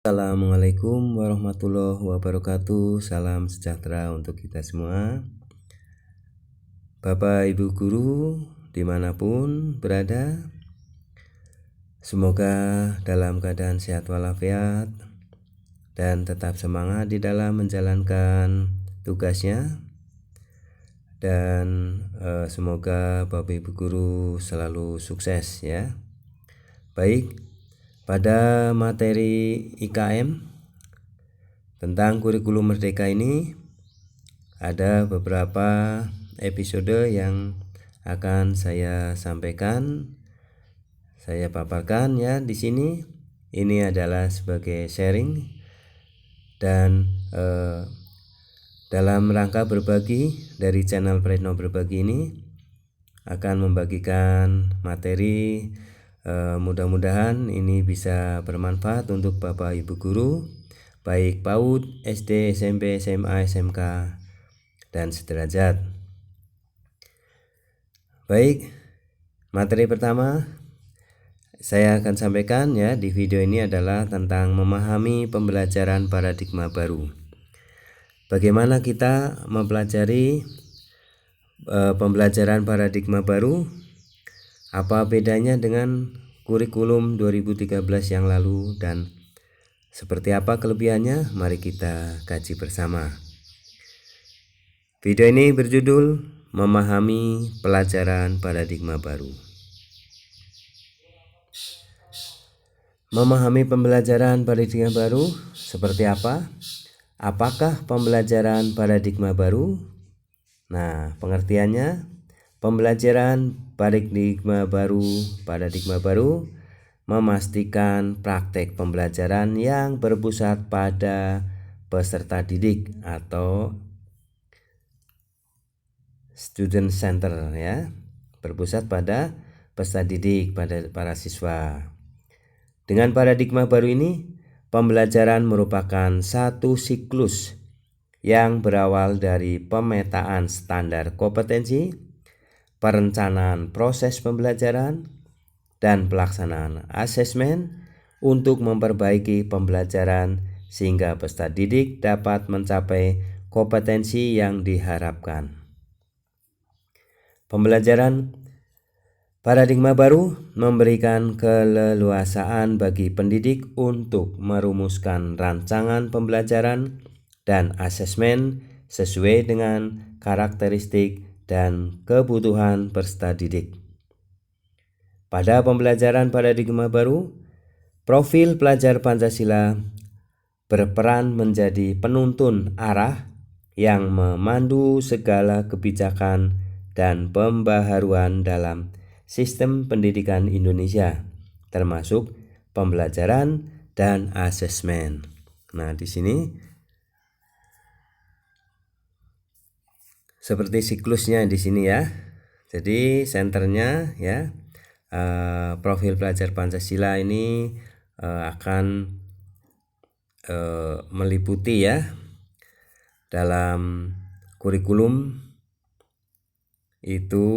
Assalamualaikum warahmatullahi wabarakatuh. Salam sejahtera untuk kita semua. Bapak Ibu Guru dimanapun berada, semoga dalam keadaan sehat walafiat dan tetap semangat di dalam menjalankan tugasnya. Dan semoga Bapak Ibu Guru selalu sukses ya. Baik, pada materi IKM tentang kurikulum merdeka ini ada beberapa episode yang akan saya sampaikan, saya paparkan ya di sini. Ini adalah sebagai sharing dan dalam rangka berbagi dari channel Pretno Berbagi ini akan membagikan materi. Mudah-mudahan ini bisa bermanfaat untuk Bapak Ibu Guru, baik PAUD, SD, SMP, SMA, SMK, dan sederajat. Baik, materi pertama saya akan sampaikan ya di video ini adalah tentang memahami pembelajaran paradigma baru. Bagaimana kita mempelajari pembelajaran paradigma baru? Apa bedanya dengan kurikulum 2013 yang lalu dan seperti apa kelebihannya? Mari kita kaji bersama. Video ini berjudul Memahami Pelajaran Paradigma Baru. Memahami pembelajaran paradigma baru seperti apa? Apakah pembelajaran paradigma baru? Nah, pengertiannya, pembelajaran paradigma baru memastikan praktek pembelajaran yang berpusat pada peserta didik atau student center ya, berpusat pada peserta didik, pada para siswa. Dengan paradigma baru ini, pembelajaran merupakan satu siklus yang berawal dari pemetaan standar kompetensi, perencanaan proses pembelajaran, dan pelaksanaan asesmen untuk memperbaiki pembelajaran sehingga peserta didik dapat mencapai kompetensi yang diharapkan. Pembelajaran paradigma baru memberikan keleluasaan bagi pendidik untuk merumuskan rancangan pembelajaran dan asesmen sesuai dengan karakteristik dan kebutuhan peserta didik. Pada pembelajaran paradigma baru, profil pelajar Pancasila berperan menjadi penuntun arah yang memandu segala kebijakan dan pembaharuan dalam sistem pendidikan Indonesia, termasuk pembelajaran dan asesmen. Nah, di sini seperti siklusnya di sini ya. Jadi senternya ya, profil pelajar Pancasila ini akan meliputi ya dalam kurikulum itu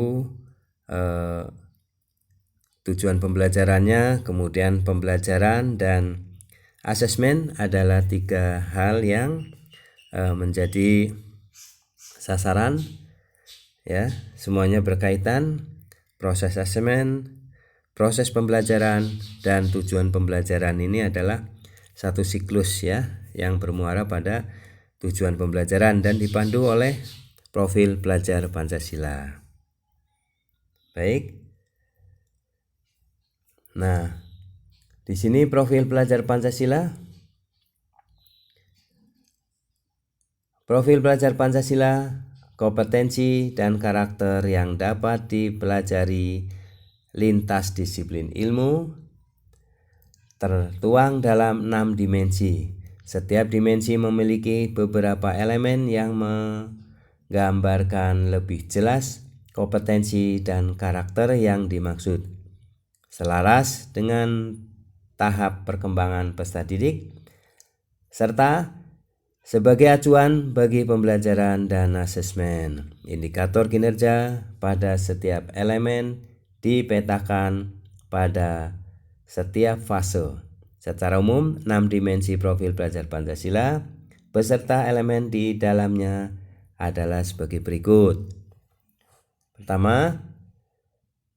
tujuan pembelajarannya, kemudian pembelajaran dan asesmen adalah tiga hal yang menjadi sasaran ya, semuanya berkaitan. Proses asesmen, proses pembelajaran, dan tujuan pembelajaran ini adalah satu siklus ya yang bermuara pada tujuan pembelajaran dan dipandu oleh profil pelajar Pancasila. Baik. Nah, di sini profil pelajar Pancasila. Profil pelajar Pancasila, kompetensi dan karakter yang dapat dipelajari lintas disiplin ilmu, tertuang dalam 6 dimensi. Setiap dimensi memiliki beberapa elemen yang menggambarkan lebih jelas kompetensi dan karakter yang dimaksud, selaras dengan tahap perkembangan peserta didik, serta sebagai acuan bagi pembelajaran dan asesmen. Indikator kinerja pada setiap elemen dipetakan pada setiap fase, Secara umum, 6 dimensi profil pelajar Pancasila beserta elemen di dalamnya adalah sebagai berikut. Pertama,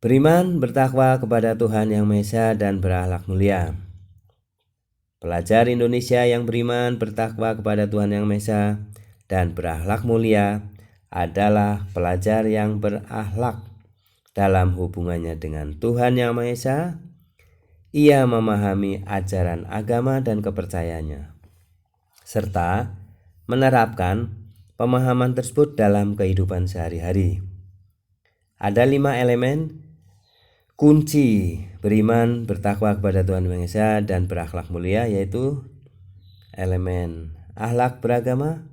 beriman bertakwa kepada Tuhan Yang Maha Esa dan berakhlak mulia. Pelajar Indonesia yang beriman bertakwa kepada Tuhan Yang Maha Esa dan berakhlak mulia adalah pelajar yang berakhlak dalam hubungannya dengan Tuhan Yang Maha Esa. Ia memahami ajaran agama dan kepercayaannya, serta menerapkan pemahaman tersebut dalam kehidupan sehari-hari. Ada 5 elemen kunci beriman bertakwa kepada Tuhan Yang Maha Esa dan berakhlak mulia, yaitu elemen akhlak beragama,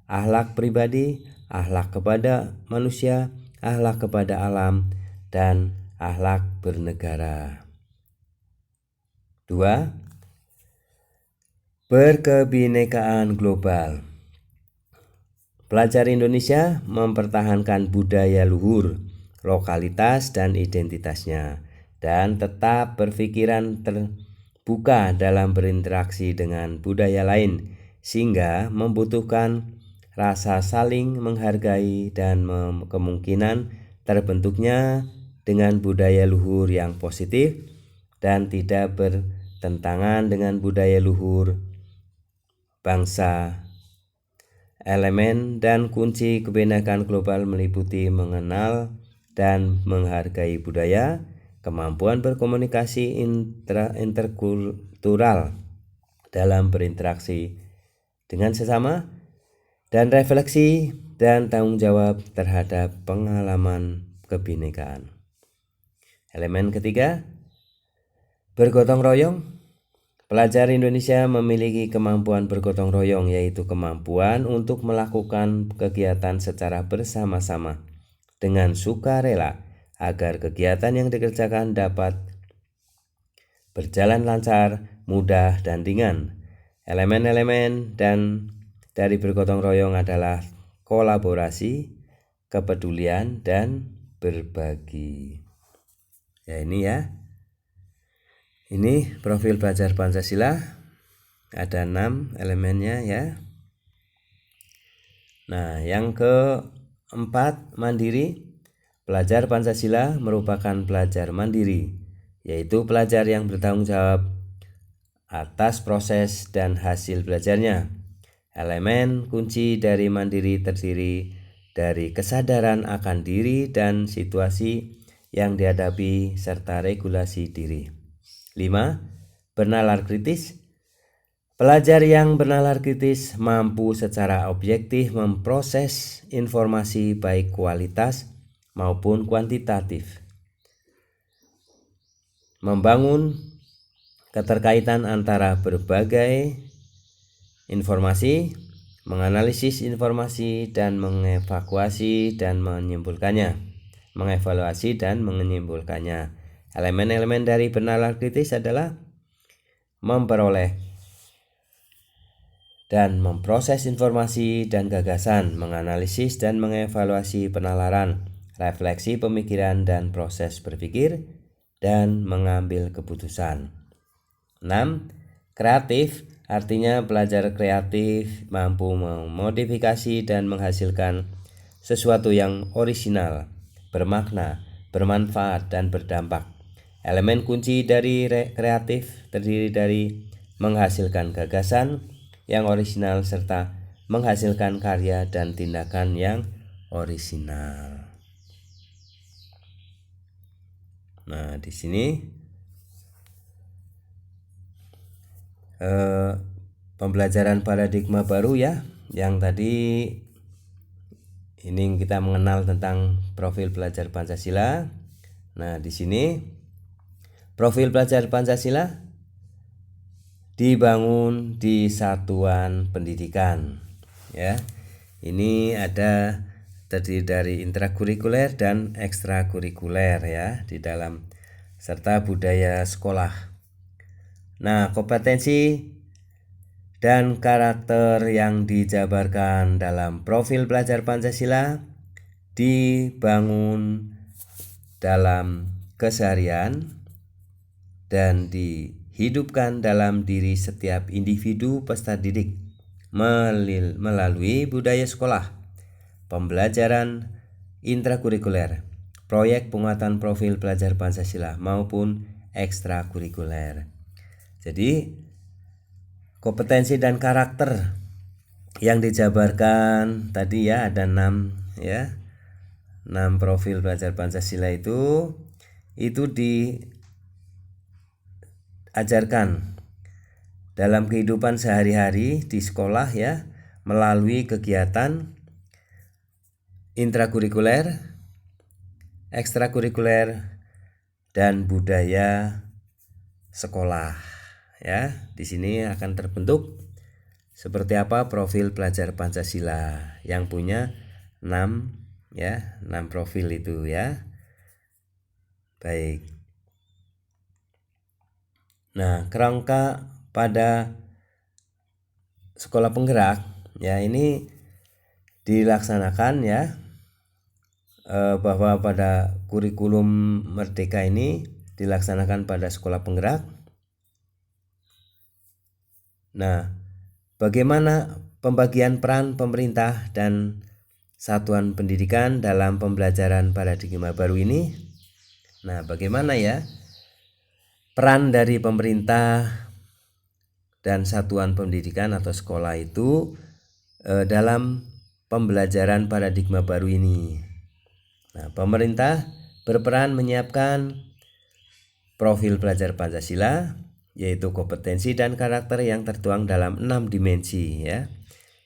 akhlak pribadi, akhlak kepada manusia, akhlak kepada alam, dan akhlak bernegara. 2. Berkebinekaan global. Pelajar Indonesia mempertahankan budaya luhur, lokalitas, dan identitasnya, dan tetap berpikiran terbuka dalam berinteraksi dengan budaya lain, sehingga membutuhkan rasa saling menghargai dan kemungkinan terbentuknya dengan budaya luhur yang positif dan tidak bertentangan dengan budaya luhur bangsa. Elemen dan kunci kebinekaan global meliputi mengenal dan menghargai budaya, kemampuan berkomunikasi interkultural dalam berinteraksi dengan sesama, dan refleksi dan tanggung jawab terhadap pengalaman kebinekaan. Elemen ketiga, bergotong royong. Pelajar Indonesia memiliki kemampuan bergotong royong, yaitu kemampuan untuk melakukan kegiatan secara bersama-sama dengan sukarela agar kegiatan yang dikerjakan dapat berjalan lancar, mudah, dan ringan. Elemen-elemen dan dari bergotong royong adalah kolaborasi, kepedulian, dan berbagi. Ya, ini ya. Ini profil pelajar Pancasila. Ada 6 elemennya ya. Nah, yang keempat, mandiri. Pelajar Pancasila merupakan pelajar mandiri, yaitu pelajar yang bertanggung jawab atas proses dan hasil belajarnya. Elemen kunci dari mandiri terdiri dari kesadaran akan diri dan situasi yang dihadapi serta regulasi diri. 5. Bernalar kritis. Pelajar yang bernalar kritis mampu secara objektif memproses informasi baik kualitas maupun kuantitatif, membangun keterkaitan antara berbagai informasi, menganalisis informasi dan mengevaluasi dan menyimpulkannya. Elemen-elemen dari bernalar kritis adalah memperoleh dan memproses informasi dan gagasan, menganalisis dan mengevaluasi penalaran, refleksi pemikiran dan proses berpikir, dan mengambil keputusan. 6. Kreatif, artinya pelajar kreatif mampu memodifikasi dan menghasilkan sesuatu yang orisinal, bermakna, bermanfaat, dan berdampak. Elemen kunci dari kreatif terdiri dari menghasilkan gagasan yang orisinal serta menghasilkan karya dan tindakan yang orisinal. Nah, di sini pembelajaran paradigma baru ya, yang tadi ini kita mengenal tentang profil pelajar Pancasila. Nah, di sini profil pelajar Pancasila dibangun di satuan pendidikan ya. Ini ada terdiri dari intrakurikuler dan ekstrakurikuler ya di dalam, serta budaya sekolah. Nah, kompetensi dan karakter yang dijabarkan dalam profil pelajar Pancasila dibangun dalam keseharian dan dihidupkan dalam diri setiap individu peserta didik melalui budaya sekolah, pembelajaran intrakurikuler, proyek penguatan profil pelajar Pancasila maupun ekstrakurikuler. Jadi kompetensi dan karakter yang dijabarkan tadi ya ada 6 ya. 6 profil pelajar Pancasila itu diajarkan dalam kehidupan sehari-hari di sekolah ya, melalui kegiatan intrakurikuler, ekstrakurikuler, dan budaya sekolah ya. Di sini akan terbentuk seperti apa profil pelajar Pancasila yang punya 6 profil itu ya. Baik. Nah, kerangka pada sekolah penggerak ya ini dilaksanakan ya, bahwa pada kurikulum Merdeka ini dilaksanakan pada sekolah penggerak. Nah, bagaimana pembagian peran pemerintah dan satuan pendidikan dalam pembelajaran paradigma baru ini? Nah, bagaimana ya peran dari pemerintah dan satuan pendidikan atau sekolah itu dalam pembelajaran paradigma baru ini? Nah, pemerintah berperan menyiapkan profil pelajar Pancasila, yaitu kompetensi dan karakter yang tertuang dalam 6 dimensi ya,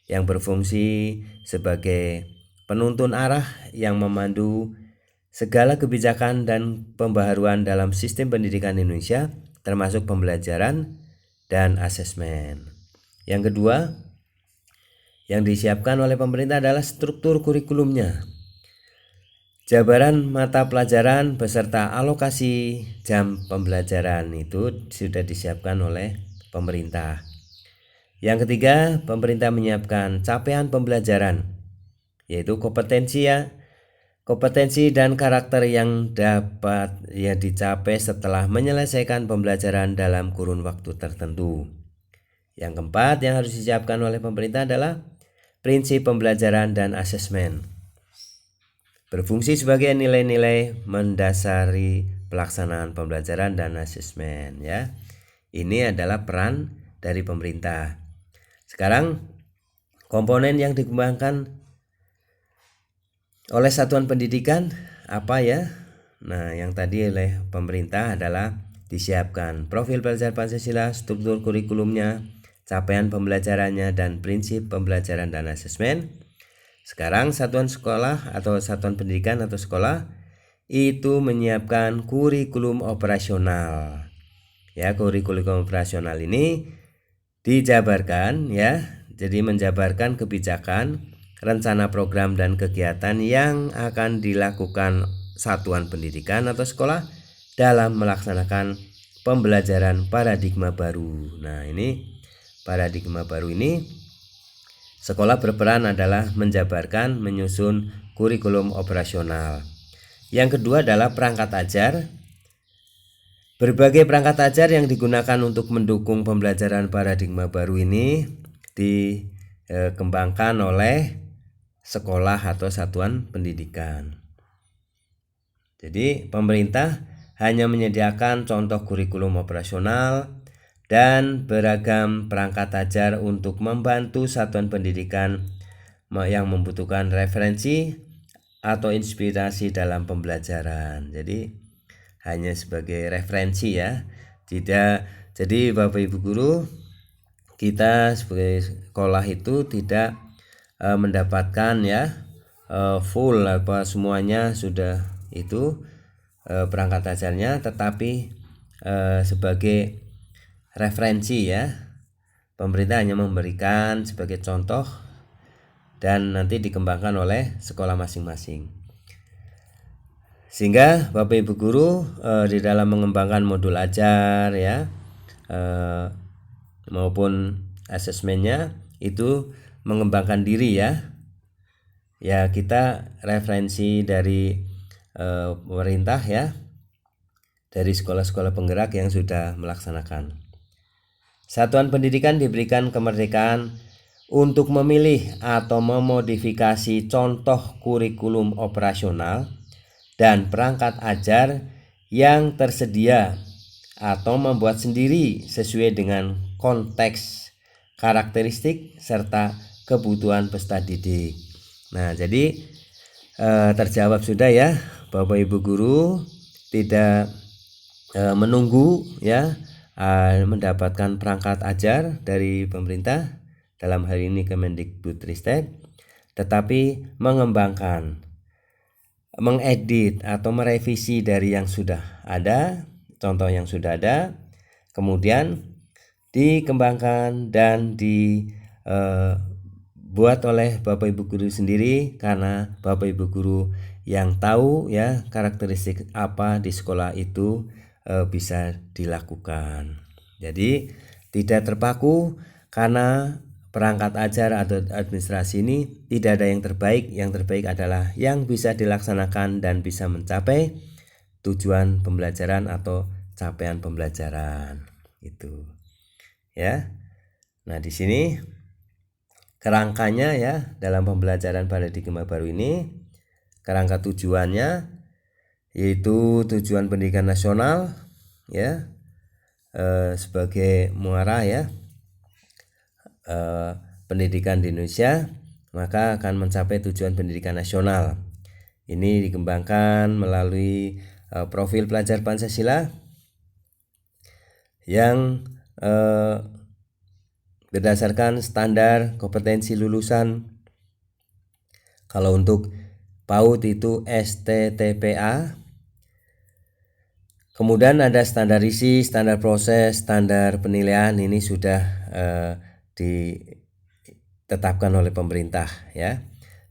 yang berfungsi sebagai penuntun arah yang memandu segala kebijakan dan pembaharuan dalam sistem pendidikan Indonesia, termasuk pembelajaran dan asesmen. Yang kedua, yang disiapkan oleh pemerintah adalah struktur kurikulumnya, jabaran mata pelajaran beserta alokasi jam pembelajaran itu sudah disiapkan oleh pemerintah. Yang ketiga, pemerintah menyiapkan capaian pembelajaran, yaitu kompetensi dan karakter yang dapat dicapai setelah menyelesaikan pembelajaran dalam kurun waktu tertentu. Yang keempat yang harus disiapkan oleh pemerintah adalah prinsip pembelajaran dan asesmen, berfungsi sebagai nilai-nilai mendasari pelaksanaan pembelajaran dan asesmen ya. Ini adalah peran dari pemerintah. Sekarang komponen yang dikembangkan oleh satuan pendidikan apa ya? Nah, yang tadi oleh pemerintah adalah disiapkan profil pelajar Pancasila, struktur kurikulumnya, capaian pembelajarannya, dan prinsip pembelajaran dan asesmen. Sekarang satuan sekolah atau satuan pendidikan atau sekolah itu menyiapkan kurikulum operasional. Ya, kurikulum operasional ini dijabarkan ya. Jadi menjabarkan kebijakan, rencana program dan kegiatan yang akan dilakukan satuan pendidikan atau sekolah dalam melaksanakan pembelajaran paradigma baru. Nah, ini paradigma baru ini sekolah berperan adalah menjabarkan, menyusun kurikulum operasional. Yang kedua adalah perangkat ajar. Berbagai perangkat ajar yang digunakan untuk mendukung pembelajaran paradigma baru ini dikembangkan oleh sekolah atau satuan pendidikan. Jadi pemerintah hanya menyediakan contoh kurikulum operasional dan beragam perangkat ajar untuk membantu satuan pendidikan yang membutuhkan referensi atau inspirasi dalam pembelajaran. Jadi hanya sebagai referensi ya. Jadi Bapak Ibu guru, kita sebagai sekolah itu tidak mendapatkan ya full apa semuanya sudah itu perangkat ajarnya, tetapi sebagai referensi ya. Pemerintah hanya memberikan sebagai contoh dan nanti dikembangkan oleh sekolah masing-masing. Sehingga Bapak Ibu guru di dalam mengembangkan modul ajar ya maupun asesmennya itu mengembangkan diri ya. Ya, kita referensi dari pemerintah ya, dari sekolah-sekolah penggerak yang sudah melaksanakan. Satuan pendidikan diberikan kemerdekaan untuk memilih atau memodifikasi contoh kurikulum operasional dan perangkat ajar yang tersedia atau membuat sendiri sesuai dengan konteks, karakteristik, serta kebutuhan peserta didik. Nah, jadi terjawab sudah ya, Bapak Ibu guru, tidak menunggu ya mendapatkan perangkat ajar dari pemerintah, dalam hal ini Kemendikbudristek, tetapi mengembangkan, mengedit atau merevisi dari yang sudah ada, contoh yang sudah ada, kemudian dikembangkan dan dibuat oleh Bapak Ibu guru sendiri, karena Bapak Ibu guru yang tahu ya karakteristik apa di sekolah itu bisa dilakukan. Jadi tidak terpaku karena perangkat ajar atau administrasi ini tidak ada yang terbaik. Yang terbaik adalah yang bisa dilaksanakan dan bisa mencapai tujuan pembelajaran atau capaian pembelajaran itu. Ya. Nah, di sini kerangkanya ya dalam pembelajaran paradigma baru ini, kerangka tujuannya yaitu tujuan pendidikan nasional ya, sebagai muara ya pendidikan di Indonesia, maka akan mencapai tujuan pendidikan nasional. Ini dikembangkan melalui profil pelajar Pancasila yang berdasarkan standar kompetensi lulusan. Kalau untuk PAUD itu STTPA. Kemudian ada standar isi, standar proses, standar penilaian. Ini sudah ditetapkan oleh pemerintah ya.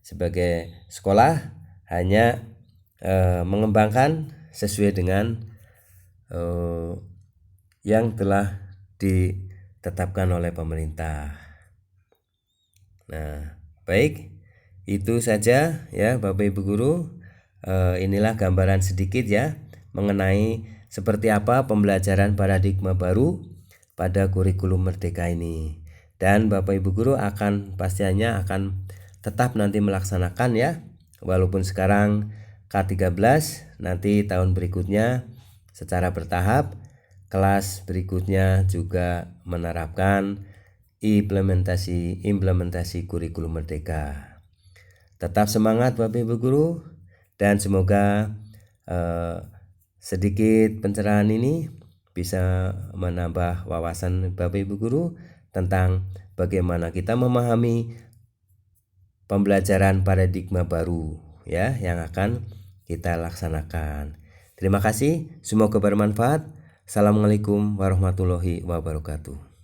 Sebagai sekolah hanya mengembangkan sesuai dengan yang telah ditetapkan oleh pemerintah. Nah, baik, itu saja ya Bapak Ibu guru. Inilah gambaran sedikit ya mengenai seperti apa pembelajaran paradigma baru pada kurikulum Merdeka ini. Dan Bapak Ibu guru pastinya akan tetap nanti melaksanakan ya. Walaupun sekarang K13, nanti tahun berikutnya secara bertahap, kelas berikutnya juga menerapkan implementasi kurikulum Merdeka. Tetap semangat Bapak Ibu guru, dan semoga sedikit pencerahan ini bisa menambah wawasan Bapak Ibu guru tentang bagaimana kita memahami pembelajaran paradigma baru ya yang akan kita laksanakan. Terima kasih, semoga bermanfaat. Assalamualaikum warahmatullahi wabarakatuh.